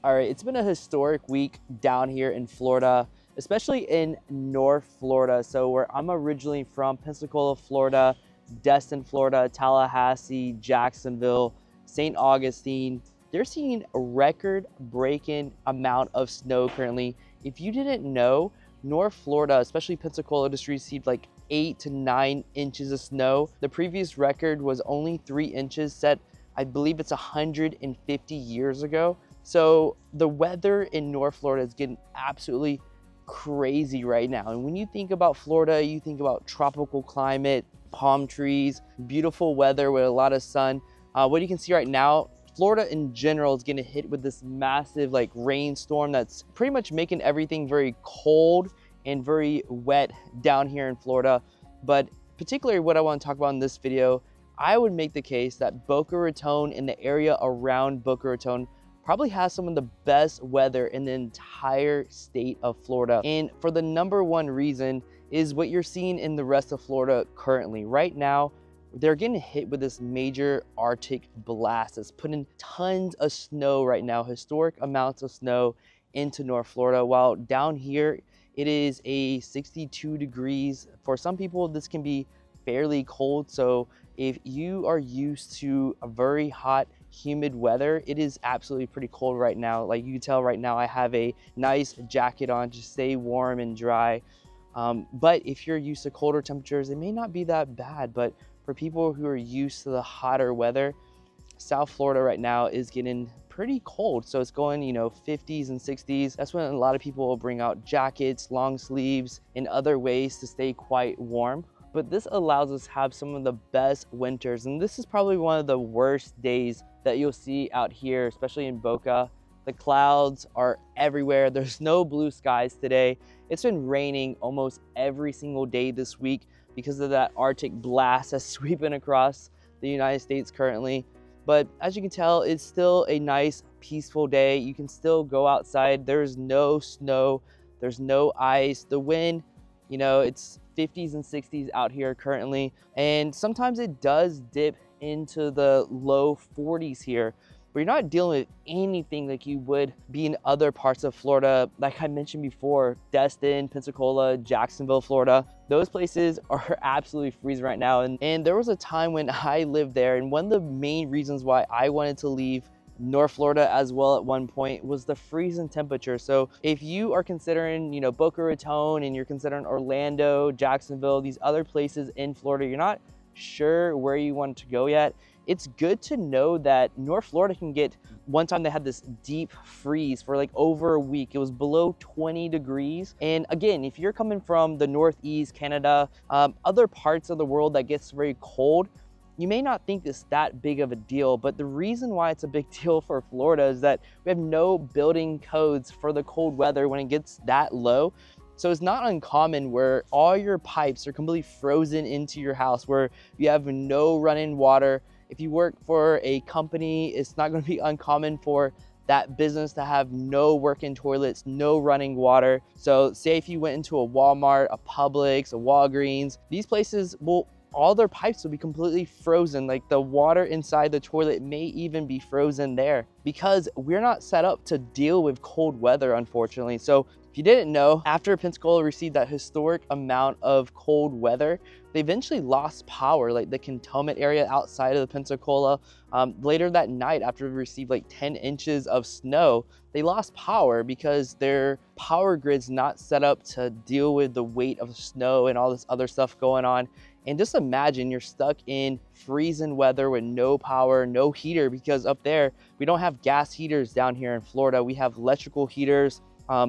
All right, it's been a historic week down here in Florida, especially in North Florida. So where I'm originally from, Pensacola, Florida, Destin, Florida, Tallahassee, Jacksonville, St. Augustine, they're seeing a record-breaking amount of snow currently. If you didn't know, North Florida, especially Pensacola, just received like 8 to 9 inches of snow. The previous record was only 3 inches set, I believe it's 150 years ago. So the weather in North Florida is getting absolutely crazy right now. And when you think about Florida, you think about tropical climate, palm trees, beautiful weather with a lot of sun. What you can see right now, Florida in general is getting hit with this massive like rainstorm that's pretty much making everything very cold and very wet down here in Florida. But particularly what I want to talk about in this video, I would make the case that Boca Raton and the area around Boca Raton probably has some of the best weather in the entire state of Florida. And for the number one reason is what you're seeing in the rest of Florida currently. Right now, they're getting hit with this major Arctic blast that's putting tons of snow right now, historic amounts of snow into North Florida, while down here, it is a 62 degrees. For some people, this can be fairly cold. So if you are used to a very hot, humid weather, it is absolutely pretty cold right now. Like you can tell right now, I have a nice jacket on to stay warm and dry. But if you're used to colder temperatures, it may not be that bad. But for people who are used to the hotter weather, South Florida right now is getting pretty cold. So it's going, 50s and 60s. That's when a lot of people will bring out jackets, long sleeves, and other ways to stay quite warm. But this allows us to have some of the best winters. And this is probably one of the worst days that you'll see out here, especially in Boca. The clouds are everywhere. There's no blue skies today. It's been raining almost every single day this week because of that Arctic blast that's sweeping across the United States currently. But as you can tell, it's still a nice, peaceful day. You can still go outside. There's no snow. There's no ice. The wind, it's 50s and 60s out here currently. And sometimes it does dip into the low 40s here, but you're not dealing with anything like you would be in other parts of Florida. Like I mentioned before, Destin, Pensacola, Jacksonville, Florida, those places are absolutely freezing right now. And there was a time when I lived there, and one of the main reasons why I wanted to leave North Florida as well at one point was the freezing temperature. So if you are considering, Boca Raton, and you're considering Orlando, Jacksonville, these other places in Florida, you're not sure where you want to go yet, it's good to know that North Florida can get, one time they had this deep freeze for like over a week. It was below 20 degrees. And again, if you're coming from the Northeast, Canada, other parts of the world that gets very cold, you may not think it's that big of a deal, but the reason why it's a big deal for Florida is that we have no building codes for the cold weather when it gets that low. So it's not uncommon where all your pipes are completely frozen into your house, where you have no running water. If you work for a company, it's not going to be uncommon for that business to have no working toilets, no running water. So say if you went into a Walmart, a Publix, a Walgreens, these places all their pipes will be completely frozen. Like the water inside the toilet may even be frozen there because we're not set up to deal with cold weather, unfortunately. So if you didn't know, after Pensacola received that historic amount of cold weather, they eventually lost power, like the cantonment area outside of the Pensacola. Later that night, after we received like 10 inches of snow, they lost power because their power grid's not set up to deal with the weight of snow and all this other stuff going on. And just imagine you're stuck in freezing weather with no power, no heater, because up there, we don't have gas heaters down here in Florida. We have electrical heaters.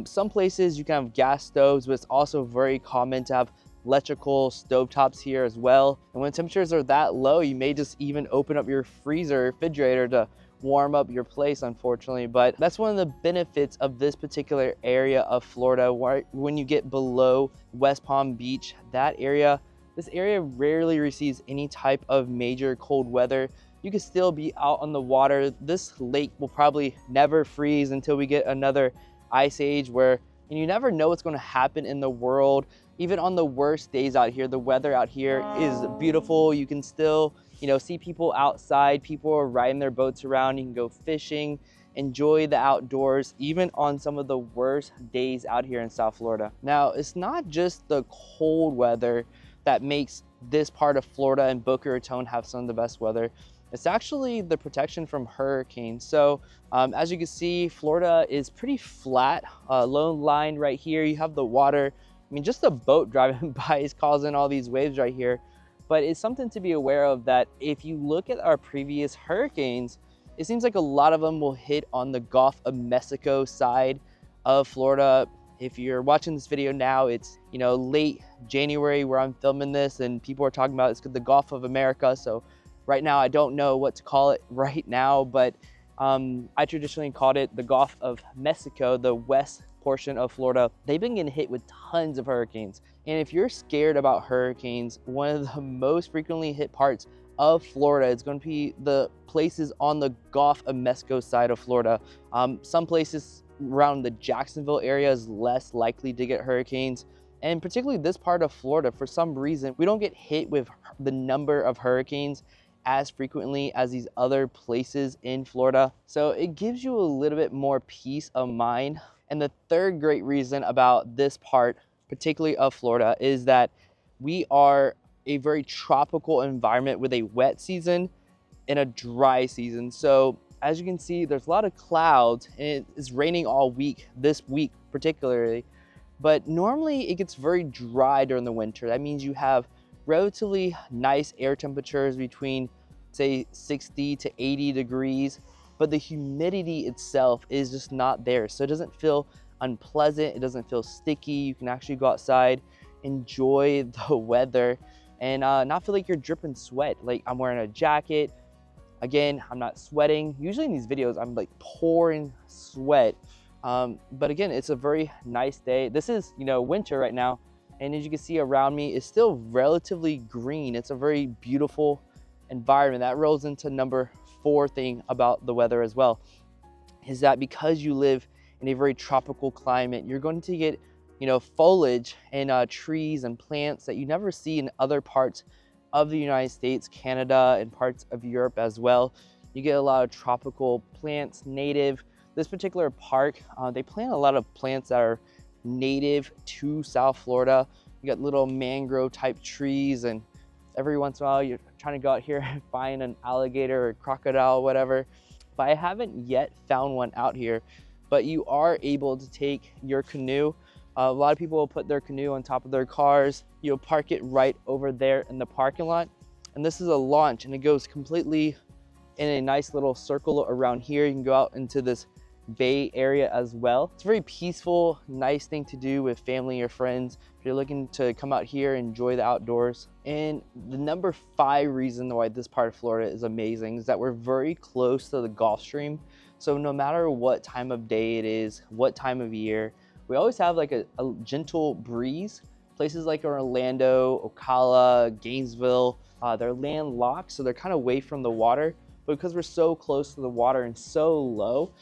Some places you can have gas stoves, but it's also very common to have electrical stovetops here as well. And when temperatures are that low, you may just even open up your freezer or refrigerator to warm up your place, unfortunately. But that's one of the benefits of this particular area of Florida, where when you get below West Palm Beach, this area rarely receives any type of major cold weather. You can still be out on the water. This lake will probably never freeze until we get another ice age, and you never know what's going to happen in the world. Even on the worst days out here, the weather out here is beautiful. You can still, see people outside. People are riding their boats around. You can go fishing. enjoy the outdoors, even on some of the worst days out here in South Florida. Now, it's not just the cold weather that makes this part of Florida and Boca Raton have some of the best weather. It's actually the protection from hurricanes. So as you can see, Florida is pretty flat, low line right here. You have the water. I mean, just a boat driving by is causing all these waves right here. But it's something to be aware of that if you look at our previous hurricanes, it seems like a lot of them will hit on the Gulf of Mexico side of Florida. If you're watching this video now, it's late January where I'm filming this, and people are talking about it's the Gulf of America. So right now I don't know what to call it right now, but I traditionally called it the Gulf of Mexico, the west portion of Florida. They've been getting hit with tons of hurricanes. And if you're scared about hurricanes, one of the most frequently hit parts of Florida is going to be the places on the Gulf of Mexico side of Florida. Some places around the Jacksonville area is less likely to get hurricanes. And particularly this part of Florida, for some reason, we don't get hit with the number of hurricanes as frequently as these other places in Florida. So it gives you a little bit more peace of mind. And the third great reason about this part, particularly of Florida, is that we are a very tropical environment with a wet season and a dry season. So as you can see, there's a lot of clouds and it's raining all week, this week particularly. But normally it gets very dry during the winter. That means you have relatively nice air temperatures between say 60 to 80 degrees, but the humidity itself is just not there. So it doesn't feel unpleasant, it doesn't feel sticky. You can actually go outside, enjoy the weather, and not feel like you're dripping sweat. Like I'm wearing a jacket. Again, I'm not sweating. Usually in these videos, I'm like pouring sweat. But again, it's a very nice day. This is, winter right now. And as you can see around me, it's still relatively green. It's a very beautiful environment. That rolls into number 4 thing about the weather as well, is that because you live in a very tropical climate, you're going to get, foliage and trees and plants that you never see in other parts of the United States, Canada, and parts of Europe as well. You get a lot of tropical plants, native. This particular park, they plant a lot of plants that are native to South Florida. You got little mangrove type trees, and every once in a while you're trying to go out here and find an alligator or crocodile or whatever. But I haven't yet found one out here. But you are able to take your canoe. A lot of people will put their canoe on top of their cars. You'll park it right over there in the parking lot. And this is a launch, and it goes completely in a nice little circle around here. You can go out into this bay area as well. It's a very peaceful, nice thing to do with family or friends if you're looking to come out here and enjoy the outdoors. And the number 5 reason why this part of Florida is amazing is that we're very close to the Gulf Stream. So no matter what time of day it is, what time of year, we always have like a gentle breeze. Places like Orlando, Ocala, Gainesville, they're landlocked, so they're kind of away from the water. But because we're so close to the water and so low,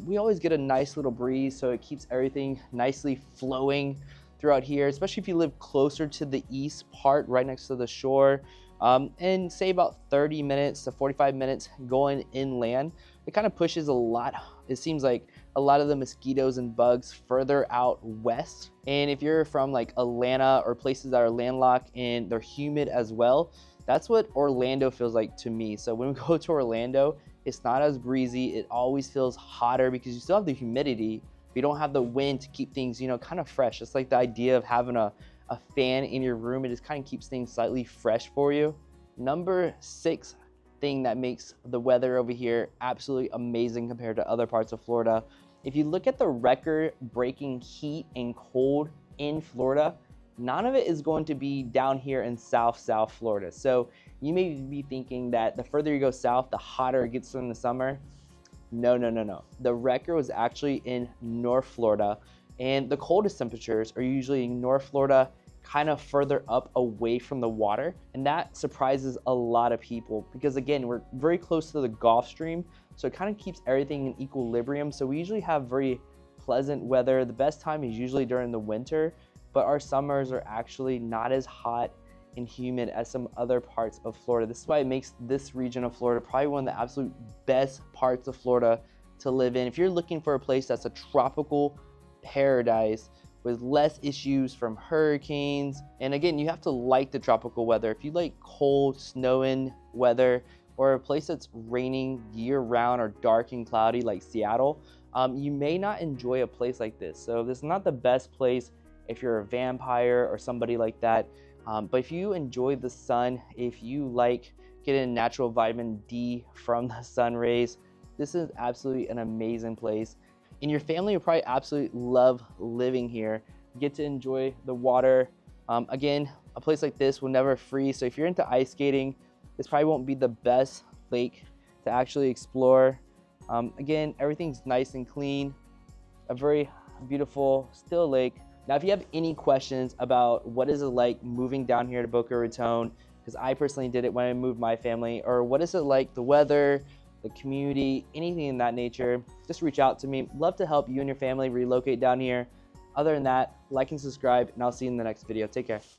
we always get a nice little breeze, so it keeps everything nicely flowing throughout here, especially if you live closer to the east part, right next to the shore. And say about 30 minutes to 45 minutes going inland, it kind of pushes a lot. It seems like a lot of the mosquitoes and bugs further out west. And if you're from like Atlanta or places that are landlocked and they're humid as well, that's what Orlando feels like to me. So when we go to Orlando, it's not as breezy. It always feels hotter because you still have the humidity. You don't have the wind to keep things, kind of fresh. It's like the idea of having a fan in your room. It just kind of keeps things slightly fresh for you. Number 6 thing that makes the weather over here absolutely amazing compared to other parts of Florida. If you look at the record-breaking heat and cold in Florida, none of it is going to be down here in South Florida. So you may be thinking that the further you go south, the hotter it gets in the summer. No. The record was actually in North Florida, and the coldest temperatures are usually in North Florida, kind of further up away from the water. And that surprises a lot of people because again, we're very close to the Gulf Stream. So it kind of keeps everything in equilibrium. So we usually have very pleasant weather. The best time is usually during the winter, but our summers are actually not as hot and humid as some other parts of Florida. This is why it makes this region of Florida probably one of the absolute best parts of Florida to live in. If you're looking for a place that's a tropical paradise with less issues from hurricanes, and again, you have to like the tropical weather. If you like cold, snowing weather, or a place that's raining year round or dark and cloudy like Seattle, you may not enjoy a place like this. So this is not the best place if you're a vampire or somebody like that. But if you enjoy the sun, if you like getting natural vitamin D from the sun rays, this is absolutely an amazing place. And your family will probably absolutely love living here. You get to enjoy the water. Again, a place like this will never freeze. So if you're into ice skating, this probably won't be the best lake to actually explore. Again, everything's nice and clean. A very beautiful, still lake. Now, if you have any questions about what is it like moving down here to Boca Raton, because I personally did it when I moved my family, or what is it like, the weather, the community, anything in that nature, just reach out to me. Love to help you and your family relocate down here. Other than that, like and subscribe, and I'll see you in the next video. Take care.